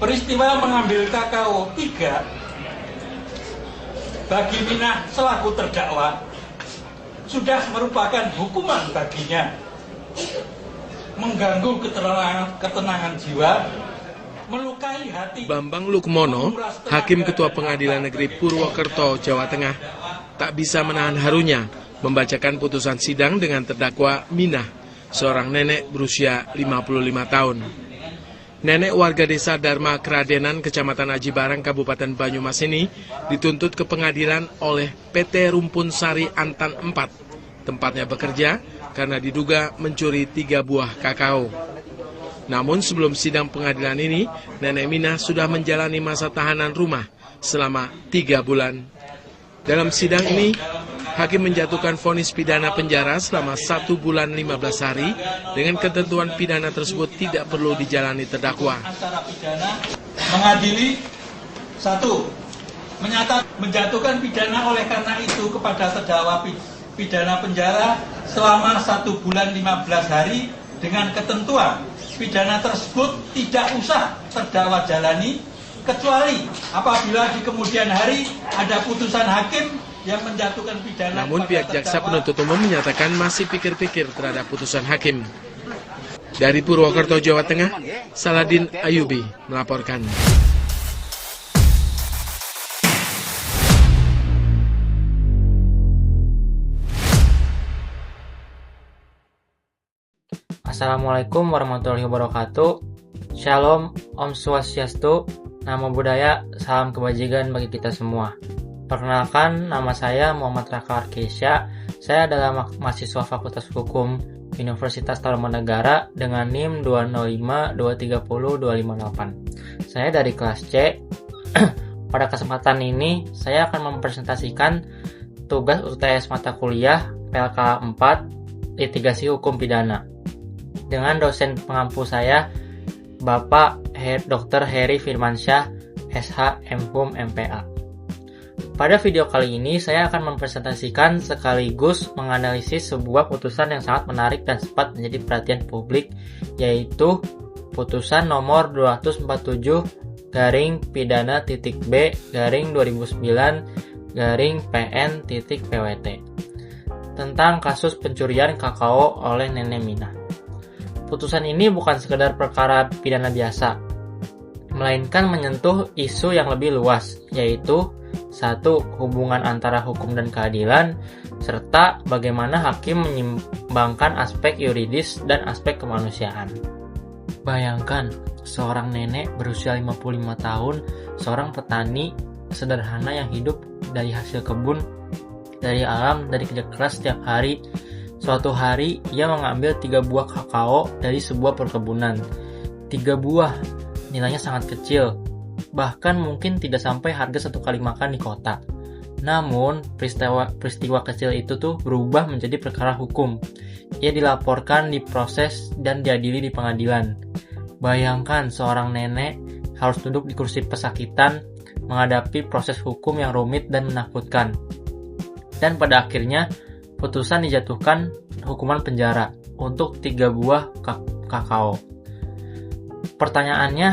Peristiwa mengambil kakao 3 bagi Minah selaku terdakwa sudah merupakan hukuman baginya, mengganggu ketenangan jiwa, melukai hati. Bambang Lukmono, Hakim Ketua Pengadilan Negeri Purwokerto, Jawa Tengah, tak bisa menahan harunya membacakan putusan sidang dengan terdakwa Minah, seorang nenek berusia 55 tahun. Nenek warga desa Dharma Kradenan, Kecamatan Aji Barang, Kabupaten Banyumas ini dituntut ke pengadilan oleh PT Rumpun Sari Antan 4, tempatnya bekerja karena diduga mencuri 3 buah kakao. Namun sebelum sidang pengadilan ini, Nenek Minah sudah menjalani masa tahanan rumah selama 3 bulan. Dalam sidang ini, Hakim menjatuhkan vonis pidana penjara selama 1 bulan 15 hari dengan ketentuan pidana tersebut tidak perlu dijalani terdakwa. Acara pidana mengadili 1. Menjatuhkan pidana oleh karena itu kepada terdakwa pidana penjara selama 1 bulan 15 hari dengan ketentuan pidana tersebut tidak usah terdakwa jalani kecuali apabila di kemudian hari ada putusan hakim yang menjatuhkan pidana. Namun pihak jaksa penuntut umum menyatakan masih pikir-pikir terhadap putusan hakim. Dari Purwokerto, Jawa Tengah, Saladin Ayubi melaporkan. Assalamualaikum warahmatullahi wabarakatuh. Shalom, Om Swastiastu, Namo Buddhaya, salam kebajikan bagi kita semua. Perkenalkan, nama saya Muhammad Raka Arkesya. Saya adalah mahasiswa Fakultas Hukum Universitas Tarumanegara dengan NIM 205230258. Saya dari kelas C. Pada kesempatan ini, saya akan mempresentasikan tugas UTS mata kuliah PLK 4 Litigasi Hukum Pidana dengan dosen pengampu saya, Bapak Dr. Heri Firmansyah, SH MHum MPA. Pada video kali ini, saya akan mempresentasikan sekaligus menganalisis sebuah putusan yang sangat menarik dan sempat menjadi perhatian publik, yaitu putusan nomor 247-B/2009-PN.PWT tentang kasus pencurian kakao oleh Nenek Minah. Putusan ini bukan sekedar perkara pidana biasa, melainkan menyentuh isu yang lebih luas, yaitu 1. Hubungan antara hukum dan keadilan, serta bagaimana hakim menyeimbangkan aspek yuridis dan aspek kemanusiaan. Bayangkan, seorang nenek berusia 55 tahun, seorang petani sederhana yang hidup dari hasil kebun, dari alam, dari kerja keras setiap hari. Suatu hari, ia mengambil 3 buah kakao dari sebuah perkebunan. 3 buah, nilainya sangat kecil, bahkan mungkin tidak sampai harga 1 kali makan di kota. Namun, peristiwa kecil itu tuh berubah menjadi perkara hukum. Ia dilaporkan, diproses, dan diadili di pengadilan. Bayangkan seorang nenek harus duduk di kursi pesakitan, menghadapi proses hukum yang rumit dan menakutkan. Dan pada akhirnya, putusan dijatuhkan hukuman penjara untuk 3 buah kakao. Pertanyaannya,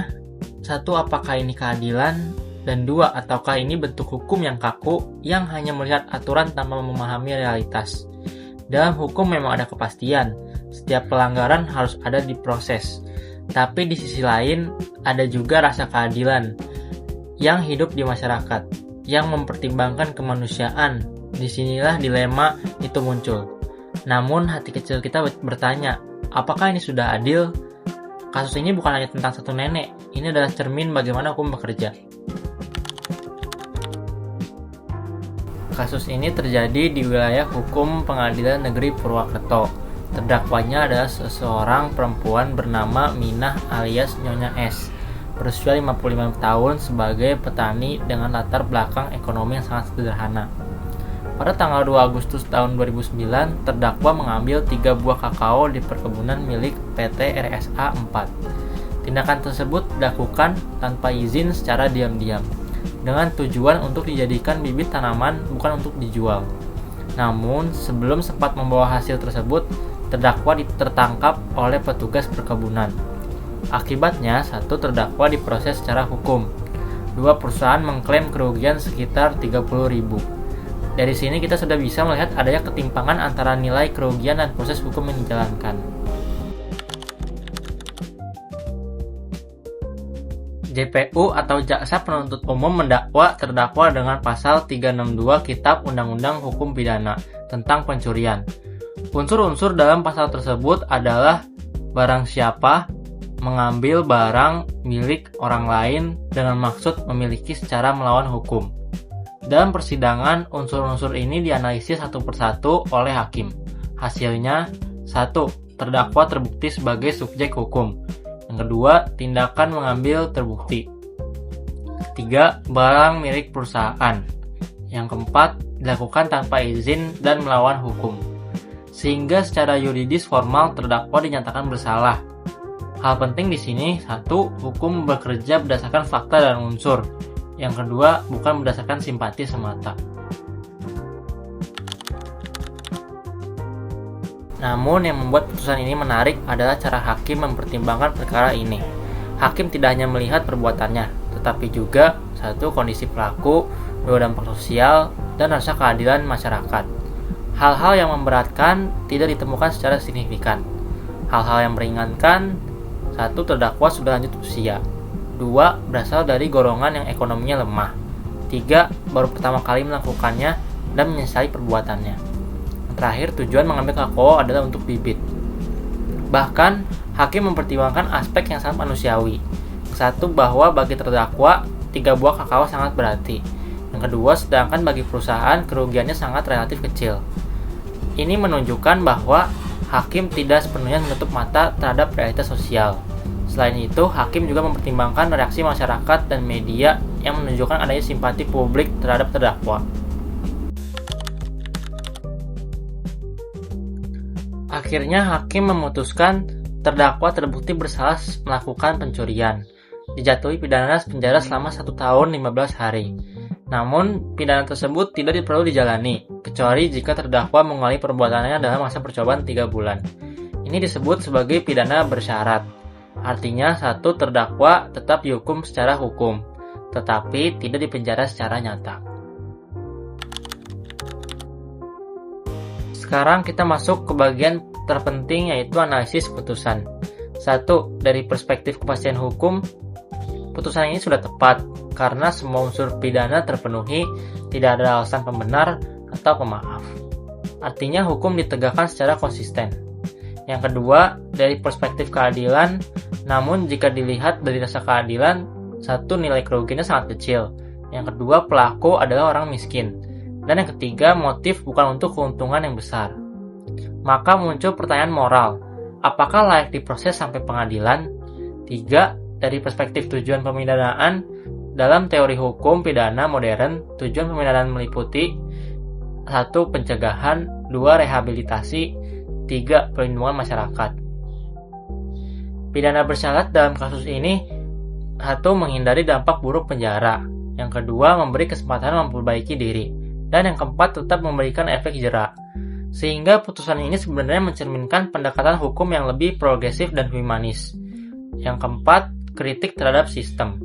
1. Apakah ini keadilan? Dan 2. Ataukah ini bentuk hukum yang kaku yang hanya melihat aturan tanpa memahami realitas? Dalam hukum memang ada kepastian, setiap pelanggaran harus ada diproses. Tapi di sisi lain, ada juga rasa keadilan yang hidup di masyarakat, yang mempertimbangkan kemanusiaan. Disinilah dilema itu muncul. Namun hati kecil kita bertanya, apakah ini sudah adil? Kasus ini bukan hanya tentang satu nenek, ini adalah cermin bagaimana hukum bekerja. Kasus ini terjadi di wilayah hukum Pengadilan Negeri Purwokerto. Terdakwanya adalah seseorang perempuan bernama Minah alias Nyonya S, berusia 55 tahun sebagai petani dengan latar belakang ekonomi yang sangat sederhana. Pada tanggal 2 Agustus tahun 2009, terdakwa mengambil 3 buah kakao di perkebunan milik PT RSA 4. Tindakan tersebut dilakukan tanpa izin secara diam-diam, dengan tujuan untuk dijadikan bibit tanaman, bukan untuk dijual. Namun, sebelum sempat membawa hasil tersebut, terdakwa tertangkap oleh petugas perkebunan. Akibatnya, 1 terdakwa diproses secara hukum. 2 perusahaan mengklaim kerugian sekitar 30.000. Dari sini kita sudah bisa melihat adanya ketimpangan antara nilai kerugian dan proses hukum yang dijalankan. JPU atau Jaksa Penuntut Umum mendakwa terdakwa dengan pasal 362 Kitab Undang-Undang Hukum Pidana tentang pencurian. Unsur-unsur dalam pasal tersebut adalah barang siapa mengambil barang milik orang lain dengan maksud memiliki secara melawan hukum. Dalam persidangan, unsur-unsur ini dianalisis satu persatu oleh hakim. Hasilnya, 1. Terdakwa terbukti sebagai subjek hukum. Yang kedua, tindakan mengambil terbukti. 3. Barang milik perusahaan. Yang keempat, dilakukan tanpa izin dan melawan hukum. Sehingga secara yuridis formal terdakwa dinyatakan bersalah. Hal penting di sini, 1. Hukum bekerja berdasarkan fakta dan unsur. Yang kedua, bukan berdasarkan simpati semata. Namun yang membuat putusan ini menarik adalah cara hakim mempertimbangkan perkara ini. Hakim tidak hanya melihat perbuatannya, tetapi juga 1. Kondisi pelaku, 2. Dampak sosial, dan rasa keadilan masyarakat. Hal-hal yang memberatkan tidak ditemukan secara signifikan. Hal-hal yang meringankan, 1. Terdakwa sudah lanjut usia. 2. Berasal dari golongan yang ekonominya lemah. 3. Baru pertama kali melakukannya dan menyesali perbuatannya. Terakhir, tujuan mengambil kakao adalah untuk bibit. Bahkan, hakim mempertimbangkan aspek yang sangat manusiawi. 1. Bahwa bagi terdakwa, 3 buah kakao sangat berarti. Yang kedua, sedangkan bagi perusahaan, kerugiannya sangat relatif kecil. Ini menunjukkan bahwa hakim tidak sepenuhnya menutup mata terhadap realitas sosial. Selain itu, hakim juga mempertimbangkan reaksi masyarakat dan media yang menunjukkan adanya simpati publik terhadap terdakwa. Akhirnya, hakim memutuskan terdakwa terbukti bersalah melakukan pencurian. Dijatuhi pidana penjara selama 1 tahun 15 hari. Namun, pidana tersebut tidak perlu dijalani, kecuali jika terdakwa mengulangi perbuatannya dalam masa percobaan 3 bulan. Ini disebut sebagai pidana bersyarat. Artinya, 1. Terdakwa tetap dihukum secara hukum, tetapi tidak dipenjara secara nyata. Sekarang kita masuk ke bagian terpenting, yaitu analisis putusan. 1. Dari perspektif kepastian hukum, putusan ini sudah tepat karena semua unsur pidana terpenuhi, tidak ada alasan pembenar atau pemaaf. Artinya hukum ditegakkan secara konsisten. Yang kedua, dari perspektif keadilan, namun jika dilihat dari rasa keadilan, 1. Nilai kerugiannya sangat kecil. Yang kedua, pelaku adalah orang miskin. Dan yang ketiga, motif bukan untuk keuntungan yang besar. Maka muncul pertanyaan moral, apakah layak diproses sampai pengadilan? 3. Dari perspektif tujuan pemidanaan, dalam teori hukum pidana modern, tujuan pemidanaan meliputi 1. Pencegahan, 2. Rehabilitasi, 3. Perlindungan masyarakat. Pidana bersyarat dalam kasus ini 1. Menghindari dampak buruk penjara. Yang kedua, memberi kesempatan memperbaiki diri. Dan yang keempat, tetap memberikan efek jera. Sehingga putusan ini sebenarnya mencerminkan pendekatan hukum yang lebih progresif dan humanis. Yang keempat, kritik terhadap sistem.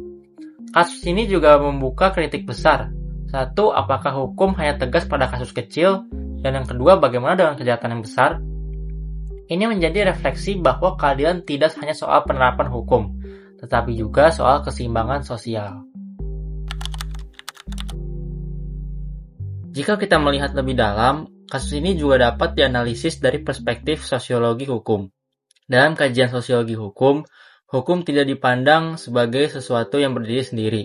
Kasus ini juga membuka kritik besar. 1. Apakah hukum hanya tegas pada kasus kecil? Dan yang kedua, bagaimana dengan kejahatan yang besar? Ini menjadi refleksi bahwa keadilan tidak hanya soal penerapan hukum, tetapi juga soal keseimbangan sosial. Jika kita melihat lebih dalam, kasus ini juga dapat dianalisis dari perspektif sosiologi hukum. Dalam kajian sosiologi hukum, hukum tidak dipandang sebagai sesuatu yang berdiri sendiri,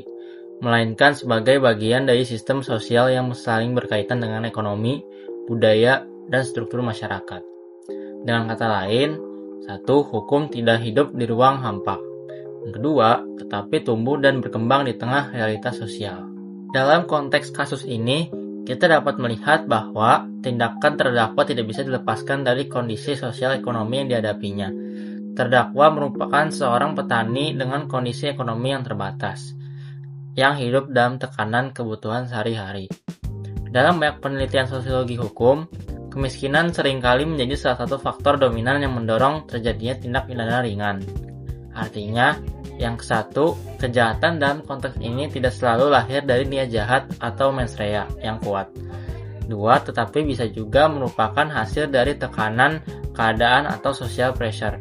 melainkan sebagai bagian dari sistem sosial yang saling berkaitan dengan ekonomi, budaya, dan struktur masyarakat. Dengan kata lain, 1. Hukum tidak hidup di ruang hampa. Yang kedua, tetapi tumbuh dan berkembang di tengah realitas sosial. Dalam konteks kasus ini, kita dapat melihat bahwa tindakan terdakwa tidak bisa dilepaskan dari kondisi sosial ekonomi yang dihadapinya. Terdakwa merupakan seorang petani dengan kondisi ekonomi yang terbatas, yang hidup dalam tekanan kebutuhan sehari-hari. Dalam banyak penelitian sosiologi hukum, kemiskinan seringkali menjadi salah satu faktor dominan yang mendorong terjadinya tindak pidana ringan. Artinya, yang satu, kejahatan dalam konteks ini tidak selalu lahir dari niat jahat atau mens rea yang kuat. Dua, tetapi bisa juga merupakan hasil dari tekanan, keadaan, atau social pressure.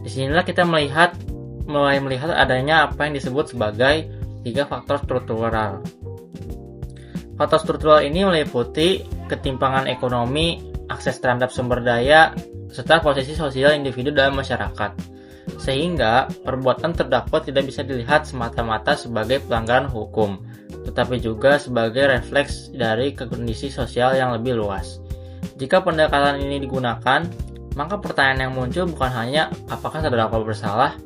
Disinilah kita mulai melihat adanya apa yang disebut sebagai 3 faktor struktural. Faktor struktural ini meliputi ketimpangan ekonomi, akses terhadap sumber daya, serta posisi sosial individu dalam masyarakat. Sehingga perbuatan terdakwa tidak bisa dilihat semata-mata sebagai pelanggaran hukum, tetapi juga sebagai refleks dari kondisi sosial yang lebih luas. Jika pendekatan ini digunakan, maka pertanyaan yang muncul bukan hanya apakah terdakwa bersalah,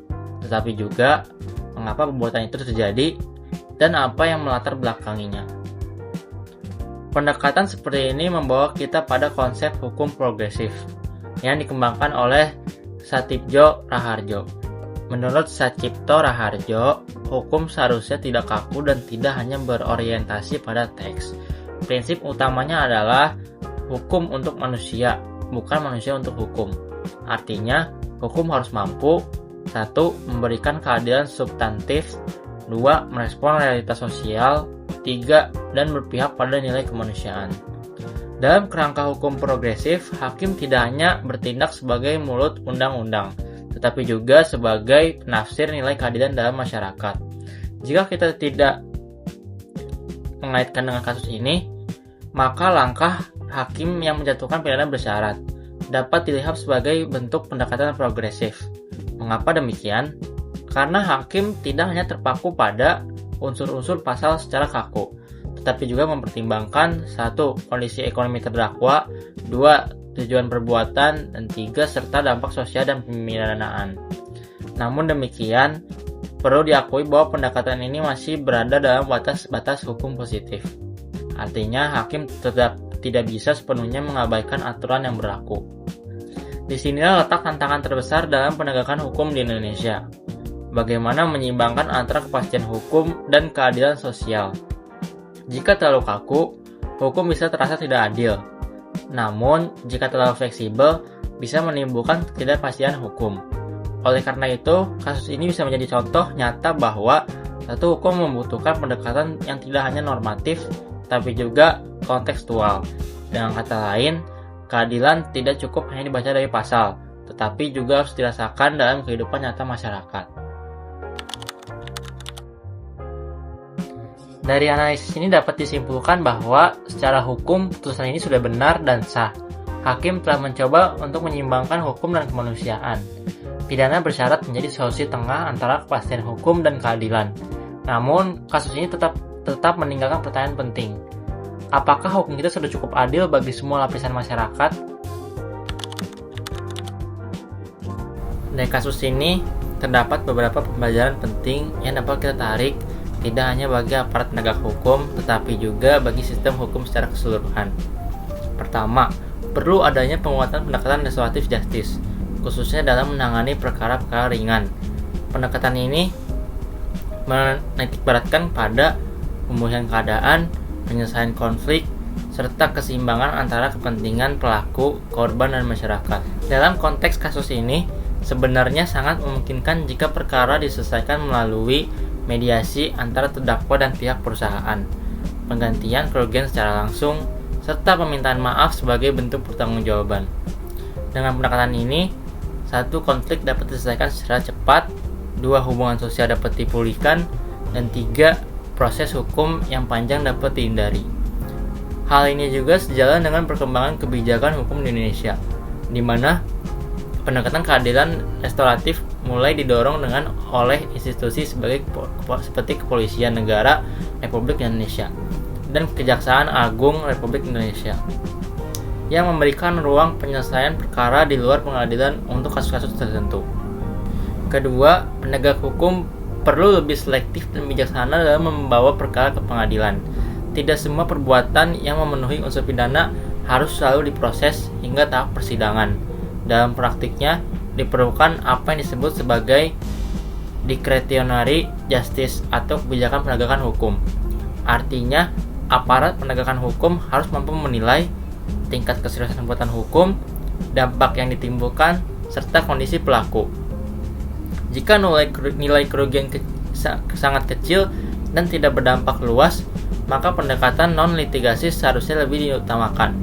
tetapi juga mengapa perbuatan itu terjadi dan apa yang melatar belakanginya. Pendekatan seperti ini membawa kita pada konsep hukum progresif yang dikembangkan oleh Satipjo Raharjo. Menurut Satipto Raharjo, hukum seharusnya tidak kaku dan tidak hanya berorientasi pada teks. Prinsip utamanya adalah hukum untuk manusia, bukan manusia untuk hukum. Artinya, hukum harus mampu 1. Memberikan keadilan substantif, 2. Merespon realitas sosial, 3. Dan berpihak pada nilai kemanusiaan. Dalam kerangka hukum progresif, hakim tidak hanya bertindak sebagai mulut undang-undang, tetapi juga sebagai penafsir nilai keadilan dalam masyarakat. Jika kita tidak mengaitkan dengan kasus ini, maka langkah hakim yang menjatuhkan pidana bersyarat dapat dilihat sebagai bentuk pendekatan progresif. Mengapa demikian? Karena hakim tidak hanya terpaku pada unsur-unsur pasal secara kaku, tetapi juga mempertimbangkan 1. Kondisi ekonomi terdakwa, 2. Tujuan perbuatan, dan 3. Serta dampak sosial dan pemidanaan. Namun demikian, perlu diakui bahwa pendekatan ini masih berada dalam batas-batas hukum positif. Artinya, hakim tetap tidak bisa sepenuhnya mengabaikan aturan yang berlaku. Disinilah letak tantangan terbesar dalam penegakan hukum di Indonesia. Bagaimana menyeimbangkan antara kepastian hukum dan keadilan sosial. Jika terlalu kaku, hukum bisa terasa tidak adil. Namun, jika terlalu fleksibel, bisa menimbulkan ketidakpastian hukum. Oleh karena itu, kasus ini bisa menjadi contoh nyata bahwa satu hukum membutuhkan pendekatan yang tidak hanya normatif, tapi juga kontekstual. Dengan kata lain, keadilan tidak cukup hanya dibaca dari pasal, tetapi juga harus dirasakan dalam kehidupan nyata masyarakat. Dari analisis ini dapat disimpulkan bahwa secara hukum putusan ini sudah benar dan sah. Hakim telah mencoba untuk menyeimbangkan hukum dan kemanusiaan. Pidana bersyarat menjadi solusi tengah antara kepastian hukum dan keadilan. Namun, kasus ini tetap meninggalkan pertanyaan penting. Apakah hukum kita sudah cukup adil bagi semua lapisan masyarakat? Dari kasus ini, terdapat beberapa pembelajaran penting yang dapat kita tarik tidak hanya bagi aparat penegak hukum, tetapi juga bagi sistem hukum secara keseluruhan. Pertama, perlu adanya penguatan pendekatan restoratif justice, khususnya dalam menangani perkara-perkara ringan. Pendekatan ini menitikberatkan pada pemulihan keadaan, penyelesaian konflik, serta keseimbangan antara kepentingan pelaku, korban, dan masyarakat. Dalam konteks kasus ini, sebenarnya sangat memungkinkan jika perkara diselesaikan melalui mediasi antara terdakwa dan pihak perusahaan, penggantian kerugian secara langsung, serta permintaan maaf sebagai bentuk pertanggungjawaban. Dengan pendekatan ini, 1. Konflik dapat diselesaikan secara cepat, 2. Hubungan sosial dapat dipulihkan, dan 3. Proses hukum yang panjang dapat dihindari. Hal ini juga sejalan dengan perkembangan kebijakan hukum di Indonesia, di mana pendekatan keadilan restoratif mulai didorong oleh institusi seperti Kepolisian Negara Republik Indonesia dan Kejaksaan Agung Republik Indonesia yang memberikan ruang penyelesaian perkara di luar pengadilan untuk kasus-kasus tertentu. Kedua, penegak hukum perlu lebih selektif dan bijaksana dalam membawa perkara ke pengadilan. Tidak semua perbuatan yang memenuhi unsur pidana harus selalu diproses hingga tahap persidangan. Dalam praktiknya, diperlukan apa yang disebut sebagai discretionary justice atau kebijakan penegakan hukum. Artinya, aparat penegakan hukum harus mampu menilai tingkat keseriusan perbuatan hukum, dampak yang ditimbulkan, serta kondisi pelaku. Jika nilai kerugian sangat kecil dan tidak berdampak luas, maka pendekatan non-litigasi seharusnya lebih diutamakan.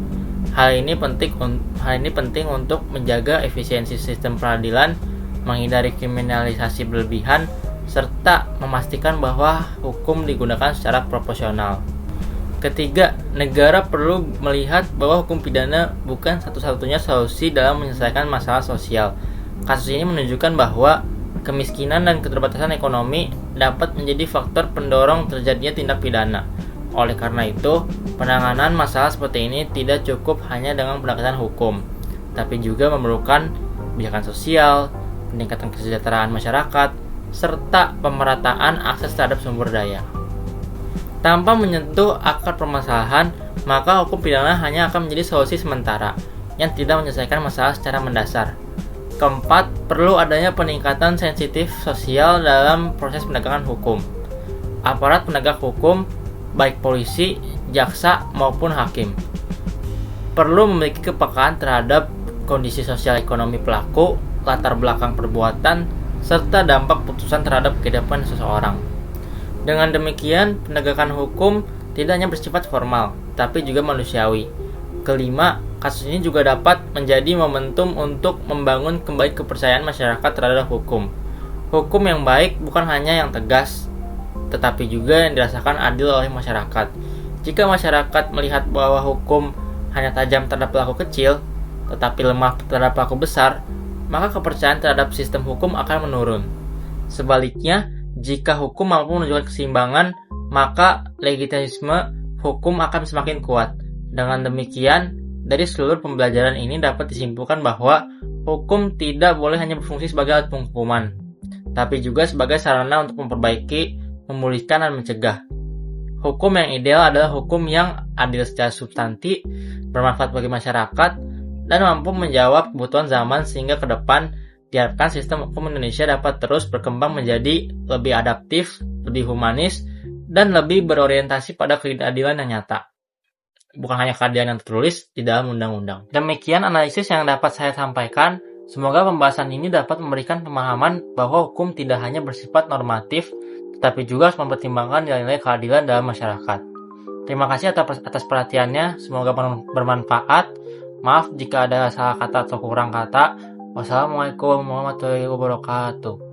Hal ini penting untuk menjaga efisiensi sistem peradilan, menghindari kriminalisasi berlebihan, serta memastikan bahwa hukum digunakan secara proporsional. Ketiga, negara perlu melihat bahwa hukum pidana bukan satu-satunya solusi dalam menyelesaikan masalah sosial. Kasus ini menunjukkan bahwa kemiskinan dan keterbatasan ekonomi dapat menjadi faktor pendorong terjadinya tindak pidana. Oleh karena itu, penanganan masalah seperti ini tidak cukup hanya dengan pendekatan hukum, tapi juga memerlukan kebijakan sosial, peningkatan kesejahteraan masyarakat, serta pemerataan akses terhadap sumber daya. Tanpa menyentuh akar permasalahan, maka hukum pidana hanya akan menjadi solusi sementara yang tidak menyelesaikan masalah secara mendasar. Keempat, perlu adanya peningkatan sensitif sosial dalam proses penegakan hukum. Aparat penegak hukum, baik polisi, jaksa, maupun hakim, perlu memiliki kepekaan terhadap kondisi sosial ekonomi pelaku, latar belakang perbuatan, serta dampak putusan terhadap kehidupan seseorang. Dengan demikian, penegakan hukum tidak hanya bersifat formal, tapi juga manusiawi. Kelima, kasus ini juga dapat menjadi momentum untuk membangun kembali kepercayaan masyarakat terhadap hukum. Hukum yang baik bukan hanya yang tegas, tetapi juga yang dirasakan adil oleh masyarakat. Jika masyarakat melihat bahwa hukum hanya tajam terhadap pelaku kecil, tetapi lemah terhadap pelaku besar, maka kepercayaan terhadap sistem hukum akan menurun. Sebaliknya, jika hukum mampu menunjukkan keseimbangan, maka legitimisme hukum akan semakin kuat. Dengan demikian, dari seluruh pembelajaran ini dapat disimpulkan bahwa hukum tidak boleh hanya berfungsi sebagai alat penghukuman, tapi juga sebagai sarana untuk memperbaiki, memulihkan, dan mencegah. Hukum yang ideal adalah hukum yang adil secara substansi, bermanfaat bagi masyarakat, dan mampu menjawab kebutuhan zaman sehingga ke depan diharapkan sistem hukum Indonesia dapat terus berkembang menjadi lebih adaptif, lebih humanis, dan lebih berorientasi pada keadilan yang nyata. Bukan hanya keadilan yang tertulis di dalam undang-undang. Demikian analisis yang dapat saya sampaikan. Semoga pembahasan ini dapat memberikan pemahaman bahwa hukum tidak hanya bersifat normatif, tetapi juga harus mempertimbangkan nilai-nilai keadilan dalam masyarakat. Terima kasih atas perhatiannya, semoga bermanfaat. Maaf jika ada salah kata atau kurang kata. Wassalamualaikum warahmatullahi wabarakatuh.